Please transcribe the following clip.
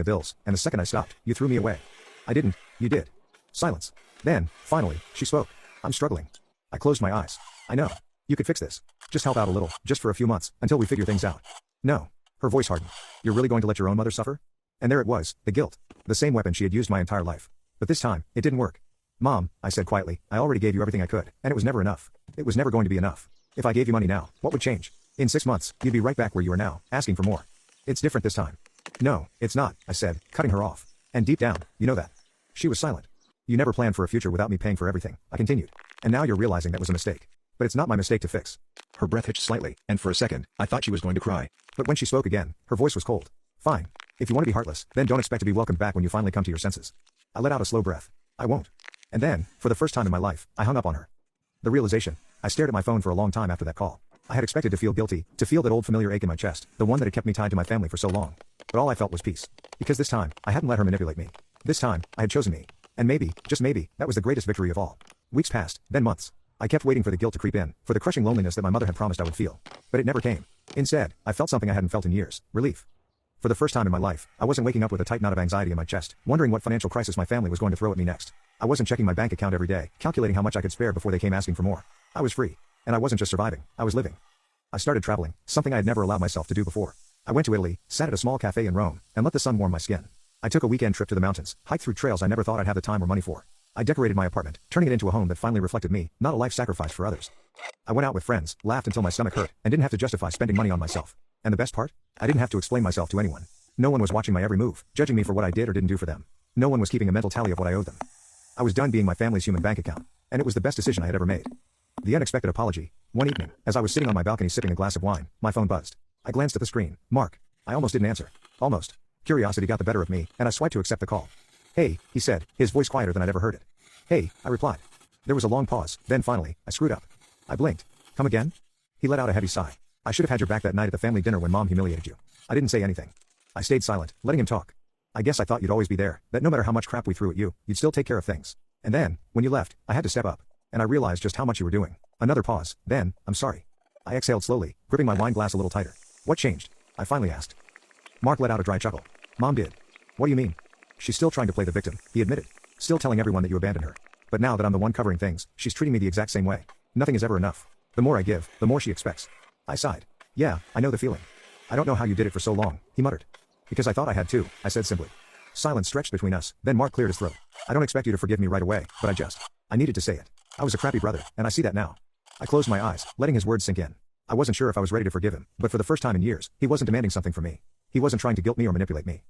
the bills, and the second I stopped, you threw me away. I didn't, you did. Silence. Then, finally, she spoke. I'm struggling. I closed my eyes. I know. You could fix this. Just help out a little, just for a few months, until we figure things out. No. Her voice hardened. You're really going to let your own mother suffer? And there it was, the guilt. The same weapon she had used my entire life. But this time, it didn't work. Mom, I said quietly, I already gave you everything I could, and it was never enough. It was never going to be enough. If I gave you money now, what would change? In 6 months, you'd be right back where you are now, asking for more. It's different this time. No, it's not, I said, cutting her off. And deep down, you know that. She was silent. You never planned for a future without me paying for everything, I continued. And now you're realizing that was a mistake. But it's not my mistake to fix. Her breath hitched slightly, and for a second, I thought she was going to cry. But when she spoke again, her voice was cold. Fine. If you want to be heartless, then don't expect to be welcomed back when you finally come to your senses. I let out a slow breath. I won't. And then, for the first time in my life, I hung up on her. The realization. I stared at my phone for a long time after that call. I had expected to feel guilty, to feel that old familiar ache in my chest, the one that had kept me tied to my family for so long. But all I felt was peace. Because this time, I hadn't let her manipulate me. This time, I had chosen me. And maybe, just maybe, that was the greatest victory of all. Weeks passed, then months. I kept waiting for the guilt to creep in, for the crushing loneliness that my mother had promised I would feel. But it never came. Instead, I felt something I hadn't felt in years, relief. For the first time in my life, I wasn't waking up with a tight knot of anxiety in my chest, wondering what financial crisis my family was going to throw at me next. I wasn't checking my bank account every day, calculating how much I could spare before they came asking for more. I was free. And I wasn't just surviving, I was living. I started traveling, something I had never allowed myself to do before. I went to Italy, sat at a small cafe in Rome, and let the sun warm my skin. I took a weekend trip to the mountains, hiked through trails I never thought I'd have the time or money for. I decorated my apartment, turning it into a home that finally reflected me, not a life sacrifice for others. I went out with friends, laughed until my stomach hurt, and didn't have to justify spending money on myself. And the best part? I didn't have to explain myself to anyone. No one was watching my every move, judging me for what I did or didn't do for them. No one was keeping a mental tally of what I owed them. I was done being my family's human bank account, and it was the best decision I had ever made. The unexpected apology. One evening, as I was sitting on my balcony sipping a glass of wine, my phone buzzed. I glanced at the screen. Mark. I almost didn't answer. Almost. Curiosity got the better of me, and I swiped to accept the call. Hey, he said, his voice quieter than I'd ever heard it. Hey, I replied. There was a long pause, then finally, I screwed up. I blinked. Come again? He let out a heavy sigh. I should have had your back that night at the family dinner when Mom humiliated you. I didn't say anything. I stayed silent, letting him talk. I guess I thought you'd always be there, that no matter how much crap we threw at you, you'd still take care of things. And then, when you left, I had to step up. And I realized just how much you were doing. Another pause, then, I'm sorry. I exhaled slowly, gripping my wine glass a little tighter. What changed? I finally asked. Mark let out a dry chuckle. Mom did. What do you mean? She's still trying to play the victim, he admitted. Still telling everyone that you abandoned her. But now that I'm the one covering things, she's treating me the exact same way. Nothing is ever enough. The more I give, the more she expects. I sighed. Yeah, I know the feeling. I don't know how you did it for so long, he muttered. Because I thought I had to, I said simply. Silence stretched between us, then Mark cleared his throat. I don't expect you to forgive me right away, but I needed to say it. I was a crappy brother, and I see that now. I closed my eyes, letting his words sink in. I wasn't sure if I was ready to forgive him, but for the first time in years, he wasn't demanding something from me. He wasn't trying to guilt me or manipulate me.